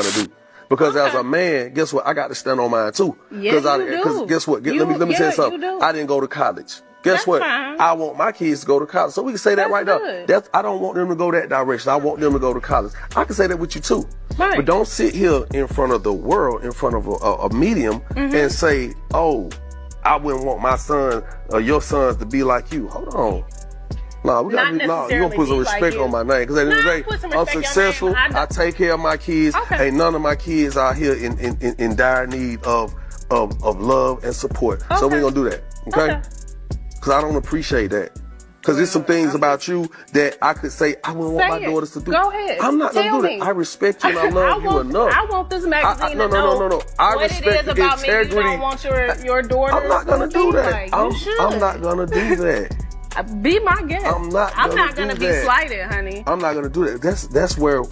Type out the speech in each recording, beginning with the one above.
gonna do. Because as a man, guess what? I got to stand on mine too. Yes, Because guess what? Let me say something. I didn't go to college. Guess what? Fine. I want my kids to go to college. So we can say that right good. now. I don't want them to go that direction. I want them to go to college. I can say that with you too. Right. But don't sit here in front of the world, in front of a medium, and say, oh, I wouldn't want my son or your sons to be like you. Hold on. No, we gotta you gonna put some respect on my name. Because at the end of the day, I'm successful. I take care of my kids. Okay. Ain't none of my kids out here in dire need of love and support. So we're gonna do that. Okay? Because I don't appreciate that. Because there's some things about you that I could say I wouldn't want my daughters to do. Go ahead. I'm not gonna do that. I respect you and I love you enough. I want this magazine to know no. I what respect it is the about integrity. me. You don't want your daughters. I'm not gonna do that. Like, I'm not gonna do that. Be my guest. I'm not gonna be slighted, honey. I'm not gonna do that. That's where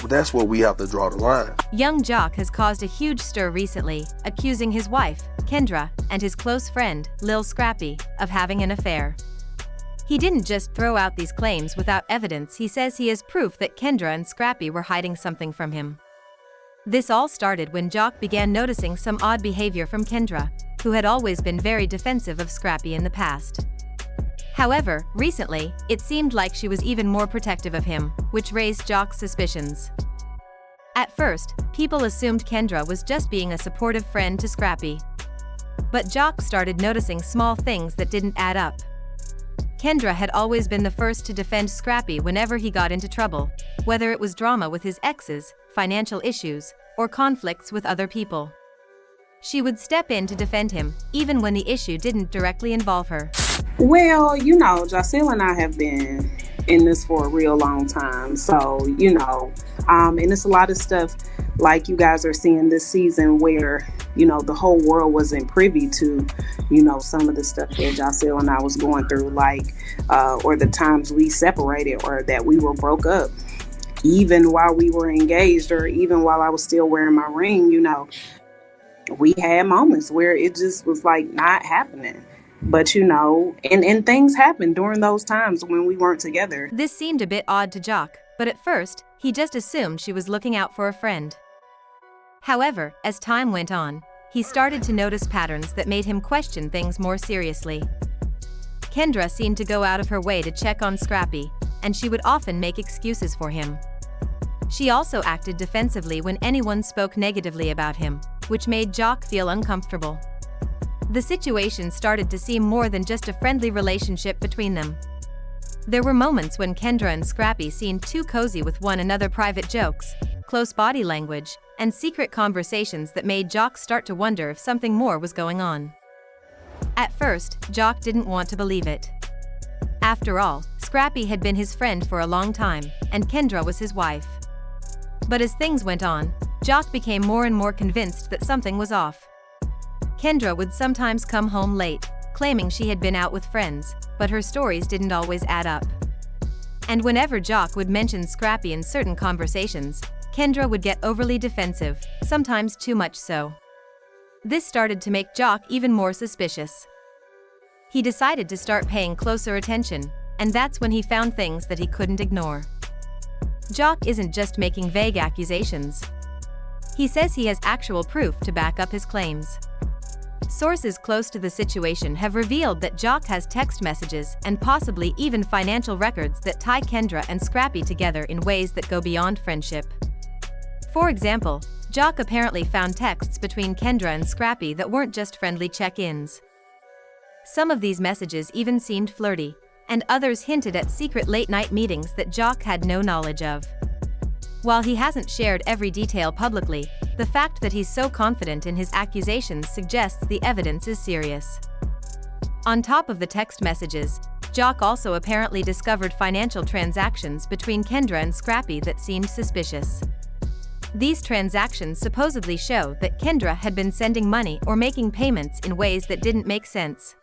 we have to draw the line. Yung Joc has caused a huge stir recently, accusing his wife, Kendra, and his close friend, Lil Scrappy, of having an affair. He didn't just throw out these claims without evidence. He says he has proof that Kendra and Scrappy were hiding something from him. This all started when Joc began noticing some odd behavior from Kendra, who had always been very defensive of Scrappy in the past. However, recently, it seemed like she was even more protective of him, which raised Joc's suspicions. At first, people assumed Kendra was just being a supportive friend to Scrappy. But Joc started noticing small things that didn't add up. Kendra had always been the first to defend Scrappy whenever he got into trouble, whether it was drama with his exes, financial issues, or conflicts with other people. She would step in to defend him, even when the issue didn't directly involve her. Well, you know, Jocel and I have been in this for a real long time. So, you know, and it's a lot of stuff like you guys are seeing this season where, you know, the whole world wasn't privy to, you know, some of the stuff that Jocel and I was going through, like, or the times we separated or that we were broke up, even while we were engaged or even while I was still wearing my ring, you know, we had moments where it just was like not happening. But, you know, and things happened during those times when we weren't together. This seemed a bit odd to Joc, but at first, he just assumed she was looking out for a friend. However, as time went on, he started to notice patterns that made him question things more seriously. Kendra seemed to go out of her way to check on Scrappy, and she would often make excuses for him. She also acted defensively when anyone spoke negatively about him, which made Joc feel uncomfortable. The situation started to seem more than just a friendly relationship between them. There were moments when Kendra and Scrappy seemed too cozy with one another, private jokes, close body language, and secret conversations that made Joc start to wonder if something more was going on. At first, Joc didn't want to believe it. After all, Scrappy had been his friend for a long time, and Kendra was his wife. But as things went on, Joc became more and more convinced that something was off. Kendra would sometimes come home late, claiming she had been out with friends, but her stories didn't always add up. And whenever Joc would mention Scrappy in certain conversations, Kendra would get overly defensive, sometimes too much so. This started to make Joc even more suspicious. He decided to start paying closer attention, and that's when he found things that he couldn't ignore. Joc isn't just making vague accusations. He says he has actual proof to back up his claims. Sources close to the situation have revealed that Joc has text messages and possibly even financial records that tie Kendra and Scrappy together in ways that go beyond friendship. For example, Joc apparently found texts between Kendra and Scrappy that weren't just friendly check-ins. Some of these messages even seemed flirty, and others hinted at secret late-night meetings that Joc had no knowledge of. While he hasn't shared every detail publicly, the fact that he's so confident in his accusations suggests the evidence is serious. On top of the text messages, Joc also apparently discovered financial transactions between Kendra and Scrappy that seemed suspicious. These transactions supposedly show that Kendra had been sending money or making payments in ways that didn't make sense.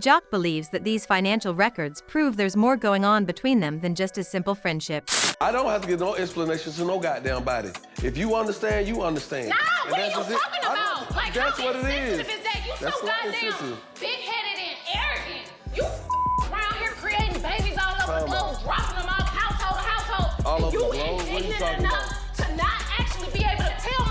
Joc believes that these financial records prove there's more going on between them than just a simple friendship. I don't have to give no explanations to no goddamn body. If you understand, you understand. Nah, and what are you talking about? Like, that's how what it is. insensitive is that? You That's so not goddamn insensitive. big-headed and arrogant. You around here creating babies all over the globe, dropping them off household to household. All and over you the globe? What are you indignant talking enough to not actually be able to tell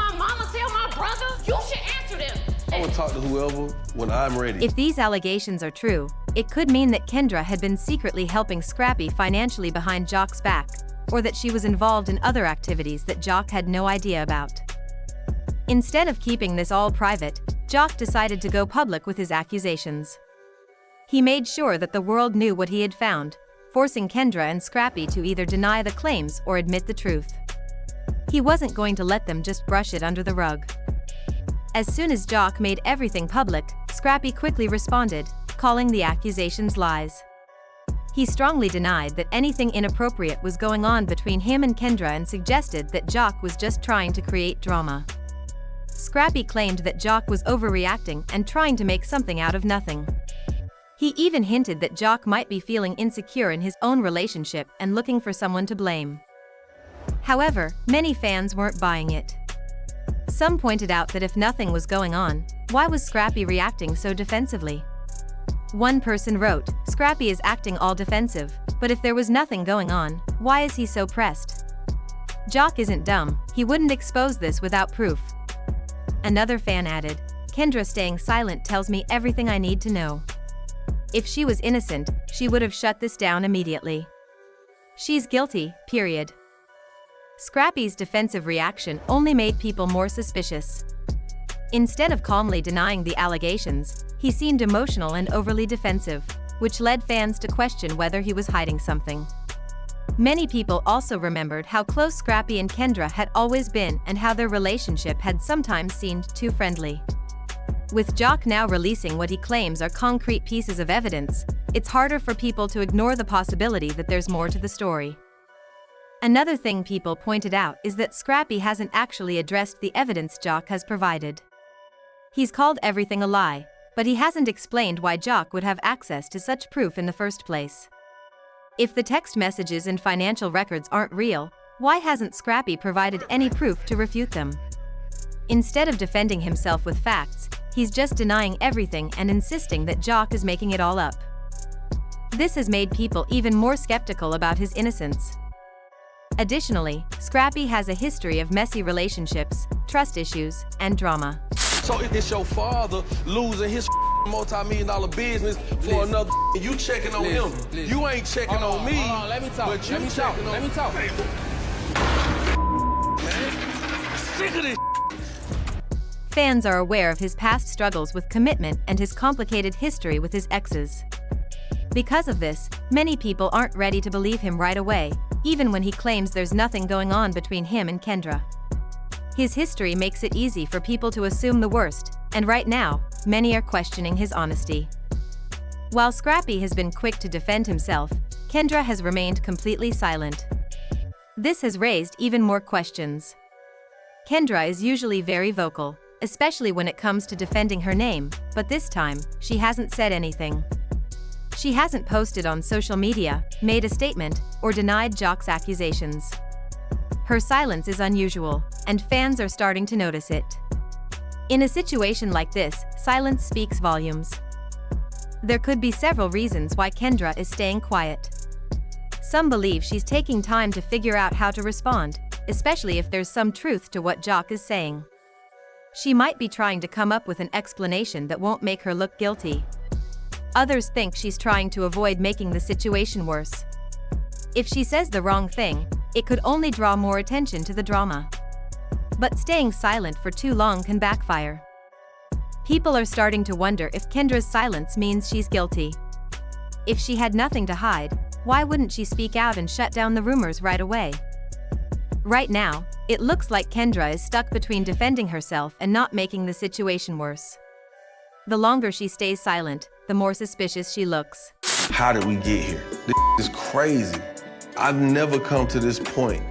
would talk to whoever when I'm ready. If these allegations are true, it could mean that Kendra had been secretly helping Scrappy financially behind Joc's back, or that she was involved in other activities that Joc had no idea about. Instead of keeping this all private, Joc decided to go public with his accusations. He made sure that the world knew what he had found, forcing Kendra and Scrappy to either deny the claims or admit the truth. He wasn't going to let them just brush it under the rug. As soon as Joc made everything public, Scrappy quickly responded, calling the accusations lies. He strongly denied that anything inappropriate was going on between him and Kendra and suggested that Joc was just trying to create drama. Scrappy claimed that Joc was overreacting and trying to make something out of nothing. He even hinted that Joc might be feeling insecure in his own relationship and looking for someone to blame. However, many fans weren't buying it. Some pointed out that if nothing was going on, why was Scrappy reacting so defensively? One person wrote, "Scrappy is acting all defensive, but if there was nothing going on, why is he so pressed? Joc isn't dumb, he wouldn't expose this without proof." Another fan added, "Kendra staying silent tells me everything I need to know. If she was innocent, she would have shut this down immediately. She's guilty, period." Scrappy's defensive reaction only made people more suspicious. Instead of calmly denying the allegations, he seemed emotional and overly defensive, which led fans to question whether he was hiding something. Many people also remembered how close Scrappy and Kendra had always been and how their relationship had sometimes seemed too friendly. With Joc now releasing what he claims are concrete pieces of evidence, it's harder for people to ignore the possibility that there's more to the story. Another thing people pointed out is that Scrappy hasn't actually addressed the evidence Joc has provided. He's called everything a lie, but he hasn't explained why Joc would have access to such proof in the first place. If the text messages and financial records aren't real, why hasn't Scrappy provided any proof to refute them? Instead of defending himself with facts, he's just denying everything and insisting that Joc is making it all up. This has made people even more skeptical about his innocence. Additionally, Scrappy has a history of messy relationships, trust issues, and drama. So if it's your father losing his multi-million-dollar business for another, you checking on him. You ain't checking on me. Let me talk. But you Let me talk. checking on Let me talk. Man, sick of this. Fans are aware of his past struggles with commitment and his complicated history with his exes. Because of this, many people aren't ready to believe him right away, even when he claims there's nothing going on between him and Kendra. His history makes it easy for people to assume the worst, and right now, many are questioning his honesty. While Scrappy has been quick to defend himself, Kendra has remained completely silent. This has raised even more questions. Kendra is usually very vocal, especially when it comes to defending her name, but this time, she hasn't said anything. She hasn't posted on social media, made a statement, or denied Joc's accusations. Her silence is unusual, and fans are starting to notice it. In a situation like this, silence speaks volumes. There could be several reasons why Kendra is staying quiet. Some believe she's taking time to figure out how to respond, especially if there's some truth to what Joc is saying. She might be trying to come up with an explanation that won't make her look guilty. Others think she's trying to avoid making the situation worse. If she says the wrong thing, it could only draw more attention to the drama. But staying silent for too long can backfire. People are starting to wonder if Kendra's silence means she's guilty. If she had nothing to hide, why wouldn't she speak out and shut down the rumors right away? Right now, it looks like Kendra is stuck between defending herself and not making the situation worse. The longer she stays silent, the more suspicious she looks. How did we get here? This is crazy. I've never come to this point,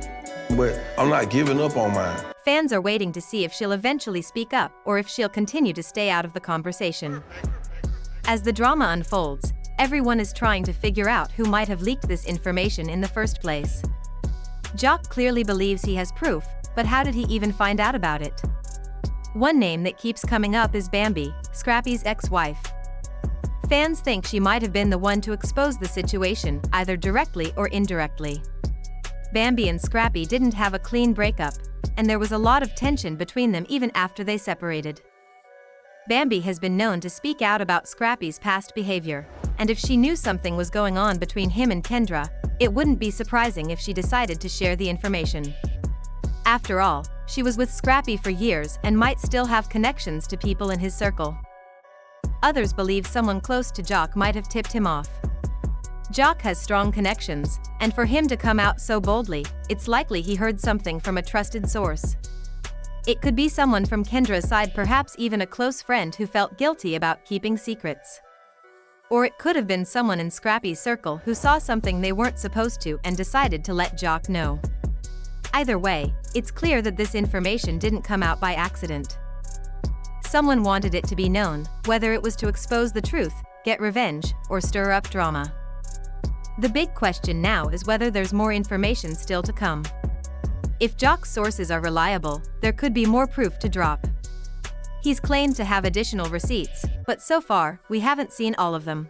but I'm not giving up on mine. Fans are waiting to see if she'll eventually speak up or if she'll continue to stay out of the conversation. As the drama unfolds, everyone is trying to figure out who might have leaked this information in the first place. Joc clearly believes he has proof, but how did he even find out about it? One name that keeps coming up is Bambi, Scrappy's ex-wife. Fans think she might have been the one to expose the situation, either directly or indirectly. Bambi and Scrappy didn't have a clean breakup, and there was a lot of tension between them even after they separated. Bambi has been known to speak out about Scrappy's past behavior, and if she knew something was going on between him and Kendra, it wouldn't be surprising if she decided to share the information. After all, she was with Scrappy for years and might still have connections to people in his circle. Others believe someone close to Joc might have tipped him off. Joc has strong connections, and for him to come out so boldly, it's likely he heard something from a trusted source. It could be someone from Kendra's side, perhaps even a close friend who felt guilty about keeping secrets. Or it could have been someone in Scrappy's circle who saw something they weren't supposed to and decided to let Joc know. Either way, it's clear that this information didn't come out by accident. Someone wanted it to be known, whether it was to expose the truth, get revenge, or stir up drama. The big question now is whether there's more information still to come. If Joc's sources are reliable, there could be more proof to drop. He's claimed to have additional receipts, but so far, we haven't seen all of them.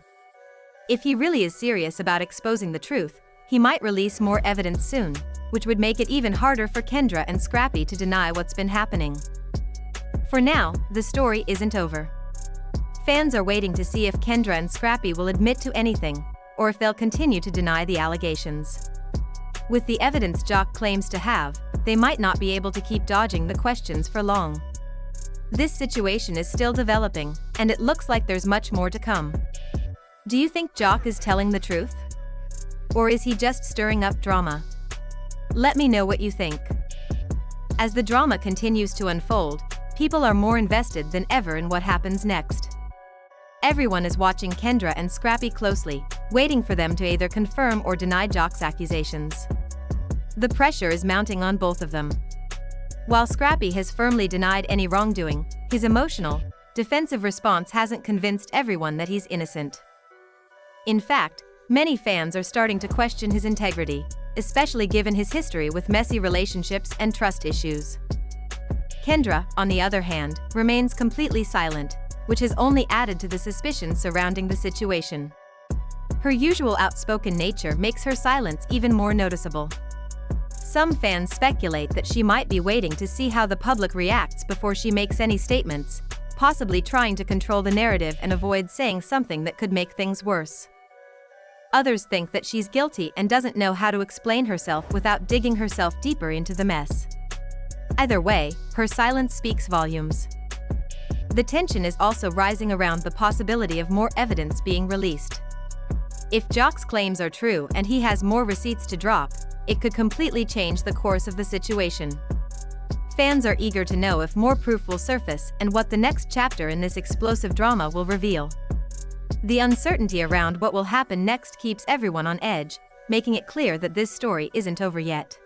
If he really is serious about exposing the truth, he might release more evidence soon, which would make it even harder for Kendra and Scrappy to deny what's been happening. For now, the story isn't over. Fans are waiting to see if Kendra and Scrappy will admit to anything, or if they'll continue to deny the allegations. With the evidence Joc claims to have, they might not be able to keep dodging the questions for long. This situation is still developing, and it looks like there's much more to come. Do you think Joc is telling the truth? Or is he just stirring up drama? Let me know what you think. As the drama continues to unfold, people are more invested than ever in what happens next. Everyone is watching Kendra and Scrappy closely, waiting for them to either confirm or deny Joc's accusations. The pressure is mounting on both of them. While Scrappy has firmly denied any wrongdoing, his emotional, defensive response hasn't convinced everyone that he's innocent. In fact, many fans are starting to question his integrity, especially given his history with messy relationships and trust issues. Kendra, on the other hand, remains completely silent, which has only added to the suspicion surrounding the situation. Her usual outspoken nature makes her silence even more noticeable. Some fans speculate that she might be waiting to see how the public reacts before she makes any statements, possibly trying to control the narrative and avoid saying something that could make things worse. Others think that she's guilty and doesn't know how to explain herself without digging herself deeper into the mess. Either way, her silence speaks volumes. The tension is also rising around the possibility of more evidence being released. If Joc's claims are true and he has more receipts to drop, it could completely change the course of the situation. Fans are eager to know if more proof will surface and what the next chapter in this explosive drama will reveal. The uncertainty around what will happen next keeps everyone on edge, making it clear that this story isn't over yet.